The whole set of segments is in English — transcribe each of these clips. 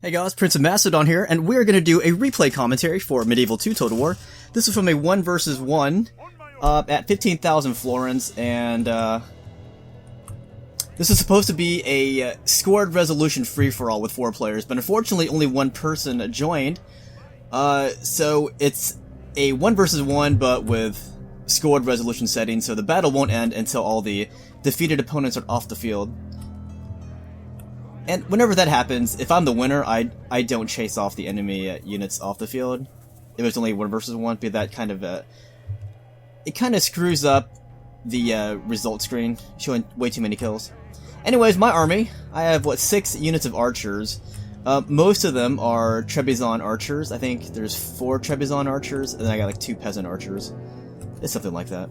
Hey guys, Prince of Macedon here, and we're going to do a replay commentary for Medieval 2 Total War. This is from a 1 versus 1 at 15,000 florins, and this is supposed to be a scored resolution free-for-all with 4 players, but unfortunately only 1 person joined, so it's a 1 versus 1 but with scored resolution settings, so the battle won't end until all the defeated opponents are off the field. And whenever that happens, if I'm the winner, I don't chase off the enemy units off the field. If it's only 1 versus 1, but that kind of it kind of screws up the result screen, showing way too many kills. Anyways, my army, I have 6 units of archers. Most of them are Trebizond archers. I think there's 4 Trebizond archers, and then I got like 2 peasant archers. It's something like that.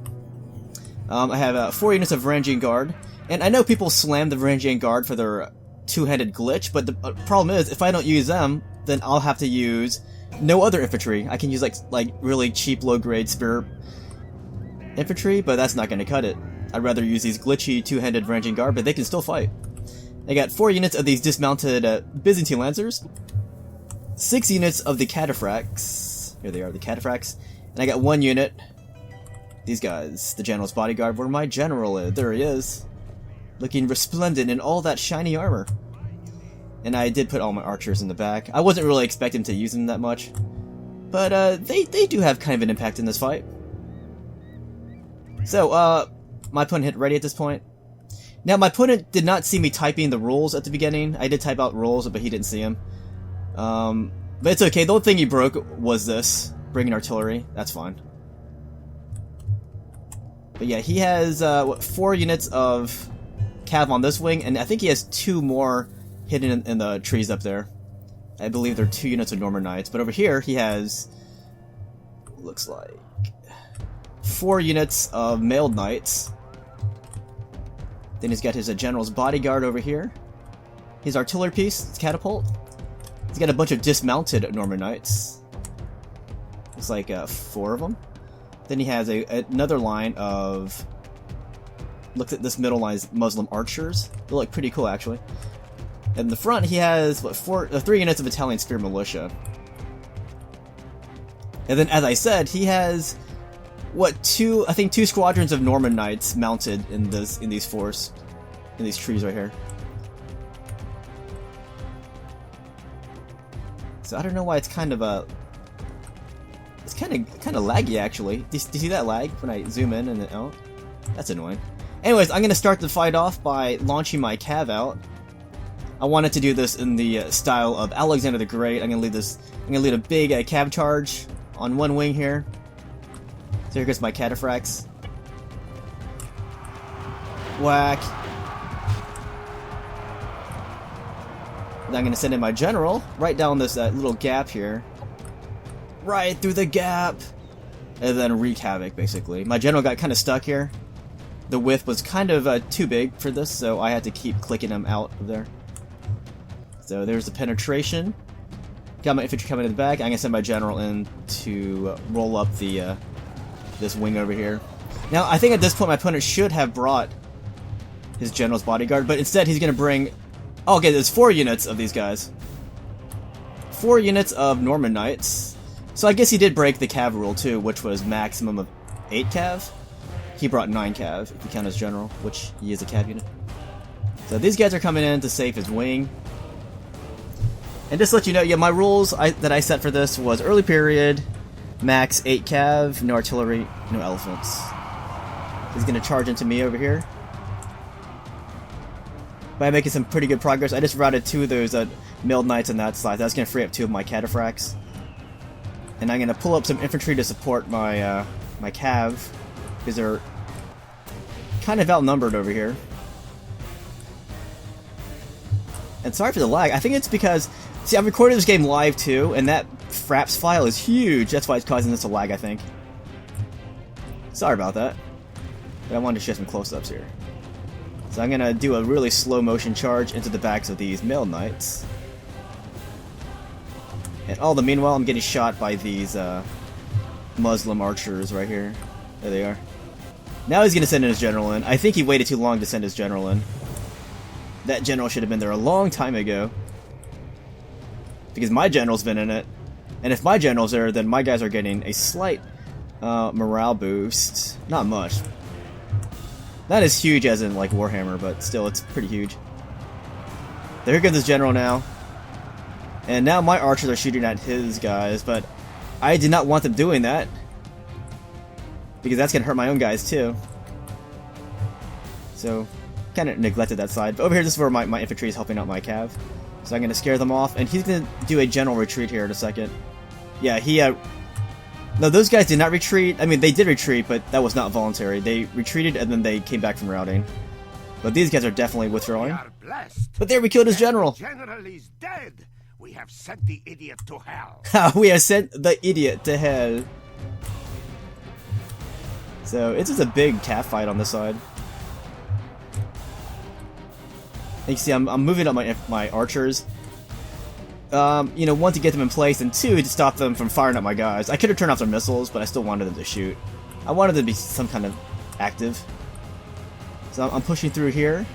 I have 4 units of Varangian Guard, and I know people slam the Varangian Guard for their two-headed glitch, but the problem is, if I don't use them, then I'll have to use no other infantry. I can use like really cheap low-grade spear infantry, but that's not going to cut it. I'd rather use these glitchy two-handed Varangian Guard, but they can still fight. I got 4 units of these dismounted Byzantine Lancers, 6 units of the Cataphracts, here they are, the Cataphracts, and I got 1 unit, these guys, the General's Bodyguard, where my general is. There he is, looking resplendent in all that shiny armor. And I did put all my archers in the back. I wasn't really expecting to use them that much, but they do have kind of an impact in this fight. So, my opponent hit ready at this point. Now, my opponent did not see me typing the rules at the beginning. I did type out rules, but he didn't see them. But it's okay. The only thing he broke was this, bringing artillery. That's fine. But yeah, he has 4 units of Cav on this wing, and I think he has 2 more hidden in the trees up there. I believe they're 2 units of Norman Knights, but over here he has, looks like, 4 units of Mailed Knights. Then he's got his General's Bodyguard over here, his artillery piece, his catapult. He's got a bunch of dismounted Norman Knights. It's like 4 of them. Then he has another line of, look at this middle line, is Muslim archers. They look pretty cool, actually. And in the front, he has 3 units of Italian spear militia. And then, as I said, he has 2 squadrons of Norman Knights mounted in these trees right here. So I don't know why it's kind of it's kind of laggy, actually. Do you see that lag when I zoom in and out? That's annoying. Anyways, I'm going to start the fight off by launching my Cav out. I wanted to do this in the style of Alexander the Great. I'm going to lead a big Cav charge on one wing here. So here goes my Cataphracts. Whack. Then I'm going to send in my general right down this little gap here. Right through the gap! And then wreak havoc, basically. My general got kind of stuck here. The width was kind of too big for this, so I had to keep clicking him out of there. So there's the penetration. Got my infantry coming in the back. I'm gonna send my general in to roll up the this wing over here. Now, I think at this point my opponent should have brought his General's Bodyguard, but instead he's gonna bring... Oh, okay, there's 4 units of these guys. 4 units of Norman Knights. So I guess he did break the Cav rule too, which was maximum of 8 Cav. He brought 9 Cav, if you count his general, which he is a Cav unit. So these guys are coming in to save his wing. And just to let you know, yeah, my rules that I set for this was early period, max 8 Cav, no artillery, no elephants. He's going to charge into me over here. By making some pretty good progress, I just routed 2 of those Mailed Knights on that side. That's going to free up 2 of my Cataphracts. And I'm going to pull up some infantry to support my my Cav, because they're kind of outnumbered over here. And sorry for the lag. I think it's because, see, I've recorded this game live too, and that Fraps file is huge. That's why it's causing this to lag, I think. Sorry about that. But I wanted to show some close-ups here. So I'm going to do a really slow motion charge into the backs of these Mailed Knights. And all the meanwhile, I'm getting shot by these Muslim archers right here. There they are. Now he's going to send his general in. I think he waited too long to send his general in. That general should have been there a long time ago. because my general's been in it. And if my general's there, then my guys are getting a slight morale boost. Not much. Not as huge as in like Warhammer, but still, it's pretty huge. There goes this general now. And now my archers are shooting at his guys, but I did not want them doing that, because that's going to hurt my own guys too. So, kind of neglected that side. But over here, this is where my infantry is helping out my cav. So I'm going to scare them off, and he's going to do a general retreat here in a second. Yeah, he, no, those guys did not retreat. I mean, they did retreat, but that was not voluntary. They retreated, and then they came back from routing. But these guys are definitely withdrawing. But there, we killed his general! The general is dead! We have sent the idiot to hell! We have sent the idiot to hell. So, it's just a big cav fight on this side. You can see I'm moving up my archers. You know, one, to get them in place, and two, to stop them from firing at my guys. I could have turned off their missiles, but I still wanted them to shoot. I wanted them to be some kind of active. So I'm pushing through here.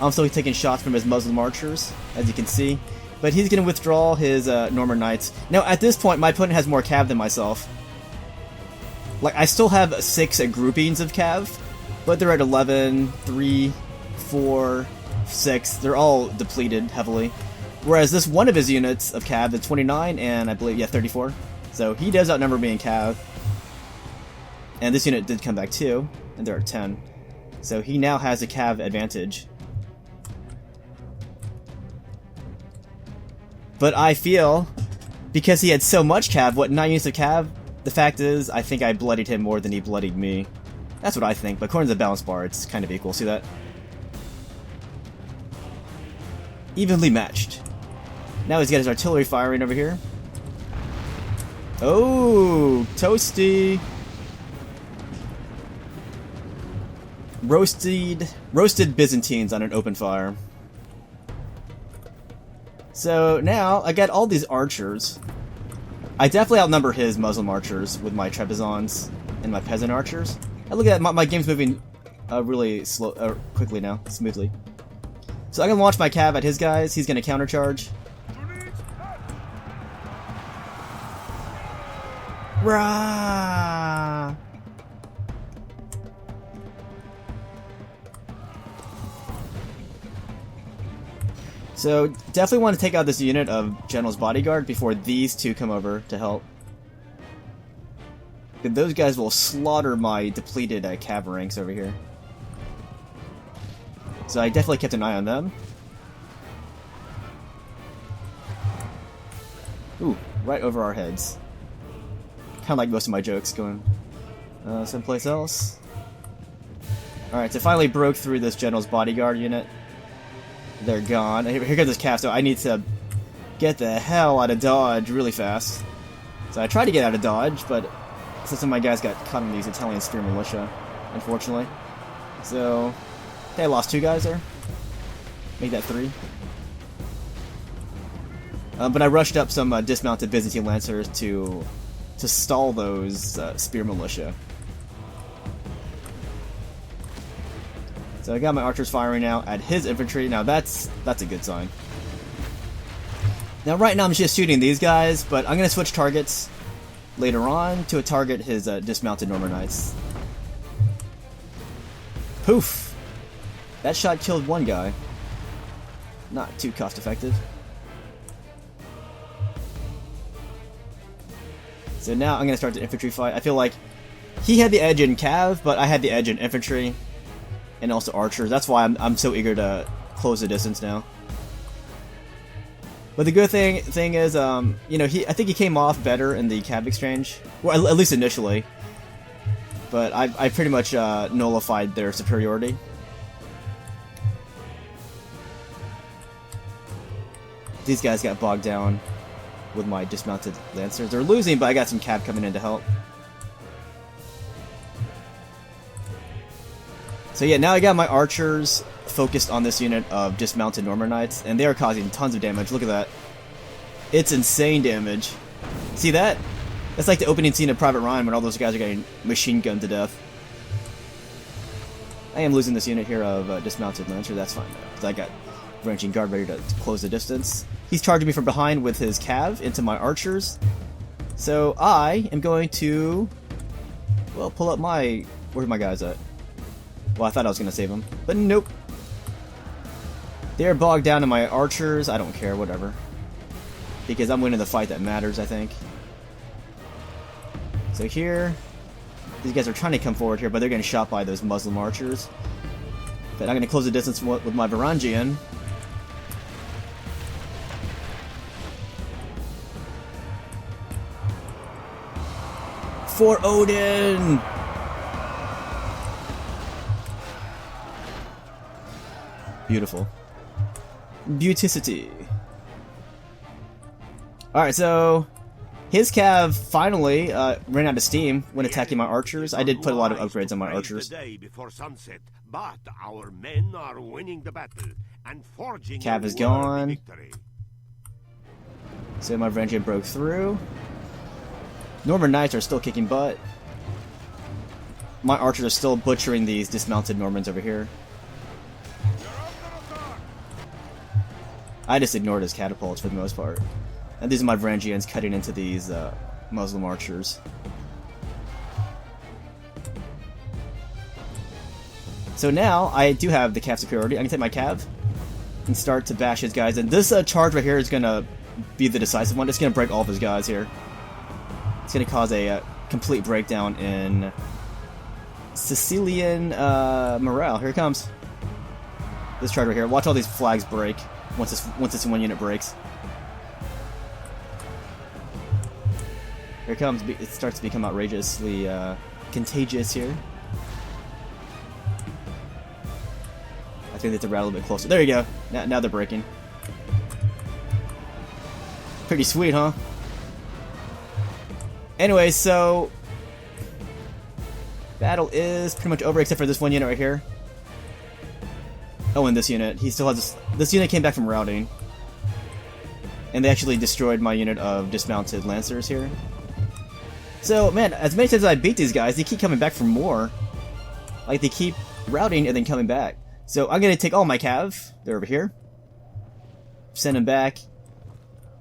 I'm still taking shots from his Muslim archers, as you can see. But he's going to withdraw his Norman Knights. Now, at this point, my opponent has more cav than myself. Like, I still have 6 groupings of cav, but they're at 11, 3, 4, 6. They're all depleted heavily. Whereas this one of his units of cav is 29, and I believe, yeah, 34. So he does outnumber me in cav. And this unit did come back too, and they're at 10. So he now has a cav advantage. But I feel, because he had so much cav, what, 9 units of cav? The fact is, I think I bloodied him more than he bloodied me. That's what I think, but according to the balance bar, it's kind of equal. See that? Evenly matched. Now he's got his artillery firing over here. Oh, toasty. Roasted Byzantines on an open fire. So now I got all these archers. I definitely outnumber his Muslim archers with my Trebizonds and my peasant archers. And look at that, my game's moving really quickly now, smoothly. So I'm gonna launch my cav at his guys. He's gonna countercharge. Rah! So, definitely want to take out this unit of General's Bodyguard before these two come over to help. And those guys will slaughter my depleted cav ranks over here. So I definitely kept an eye on them. Ooh, right over our heads. Kind of like most of my jokes going someplace else. Alright, so finally broke through this General's Bodyguard unit. They're gone. Here comes this cav, so I need to get the hell out of Dodge really fast. So I tried to get out of Dodge, but some of my guys got caught in these Italian spear militia, unfortunately. So, I lost 2 guys there. Make that 3. But I rushed up some dismounted Byzantine lancers to stall those spear militia. So I got my archers firing now at his infantry. Now that's a good sign. Now right now I'm just shooting these guys, but I'm going to switch targets later on to target his dismounted Norman Knights. Poof! That shot killed 1 guy. Not too cost effective. So now I'm going to start the infantry fight. I feel like he had the edge in cav, but I had the edge in infantry. And also archers. That's why I'm so eager to close the distance now. But the good thing is, you know, I think he came off better in the cav exchange. Well, at least initially. But I pretty much nullified their superiority. These guys got bogged down with my dismounted lancers. They're losing, but I got some cav coming in to help. So yeah, now I got my archers focused on this unit of dismounted Norman Knights, and they are causing tons of damage. Look at that. It's insane damage. See that? That's like the opening scene of Private Ryan when all those guys are getting machine gunned to death. I am losing this unit here of dismounted Lancer. That's fine though, because I got branching guard ready to close the distance. He's charging me from behind with his cav into my archers. So I am going to, well, pull up my... Where's my guys at? Well, I thought I was going to save them, but nope. They're bogged down in my archers. I don't care, whatever. Because I'm winning the fight that matters, I think. So here, these guys are trying to come forward here, but they're getting shot by those Muslim archers. But I'm going to close the distance with my Varangian. For Odin! Beautiful. Beauticity. Alright, so his cav finally ran out of steam when attacking my archers. I did put a lot of upgrades on my archers. Before sunset, but our men are winning the battle and forging Cav a is worthy gone. victory. So my Varangian broke through. Norman Knights are still kicking butt. My archers are still butchering these dismounted Normans over here. I just ignored his catapults for the most part. And these are my Varangians cutting into these Muslim archers. So now I do have the cav superiority. I can take my cav and start to bash his guys. And this charge right here is going to be the decisive one. It's going to break all of his guys here. It's going to cause a complete breakdown in Sicilian morale. Here it comes. This charge right here. Watch all these flags break once this one unit breaks. Here it comes. It starts to become outrageously contagious here. I think they have to rattle a bit closer. There you go. Now they're breaking. Pretty sweet, huh? Anyway, so battle is pretty much over except for this one unit right here. Oh, and this unit. He still has this unit came back from routing. And they actually destroyed my unit of dismounted lancers here. So, man, as many times as I beat these guys, they keep coming back for more. Like, they keep routing and then coming back. So, I'm gonna take all my cav. They're over here. Send him back.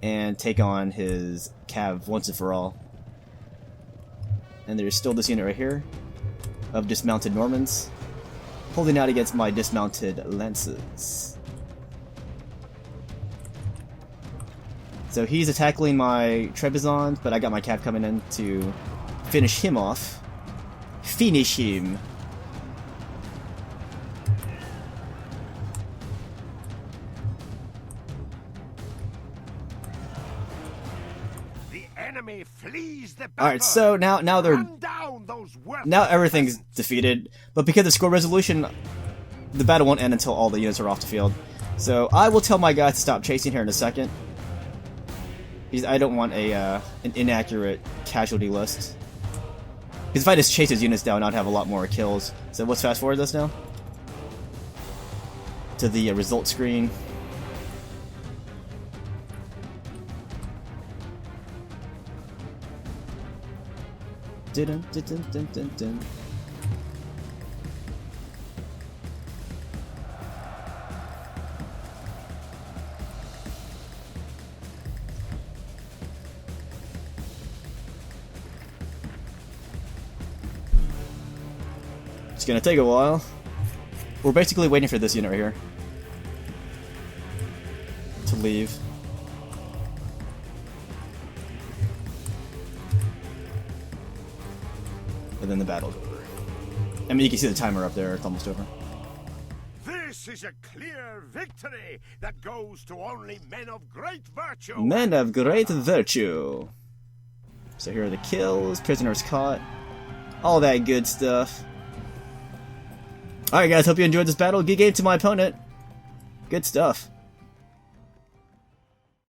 And take on his cav once and for all. And there's still this unit right here of dismounted Normans holding out against my dismounted lances. So he's attacking my Trebizond, but I got my cav coming in to finish him off. Finish him. Enemy flees the battle. All right, so now they're Run down those now everything's defeated, but because of score resolution, the battle won't end until all the units are off the field. So I will tell my guys to stop chasing here in a second. Because I don't want an inaccurate casualty list. Because if I just chase his units down, I'd have a lot more kills. So let's fast forward this now to the result screen. Dun, dun, dun, dun, dun, dun. It's gonna take a while. We're basically waiting for this unit right here to leave. And then the battle's over. I mean, you can see the timer up there. It's almost over. This is a clear victory that goes to only men of great virtue. Men of great virtue. So here are the kills, prisoners caught, all that good stuff. Alright guys, hope you enjoyed this battle. Good game to my opponent. Good stuff.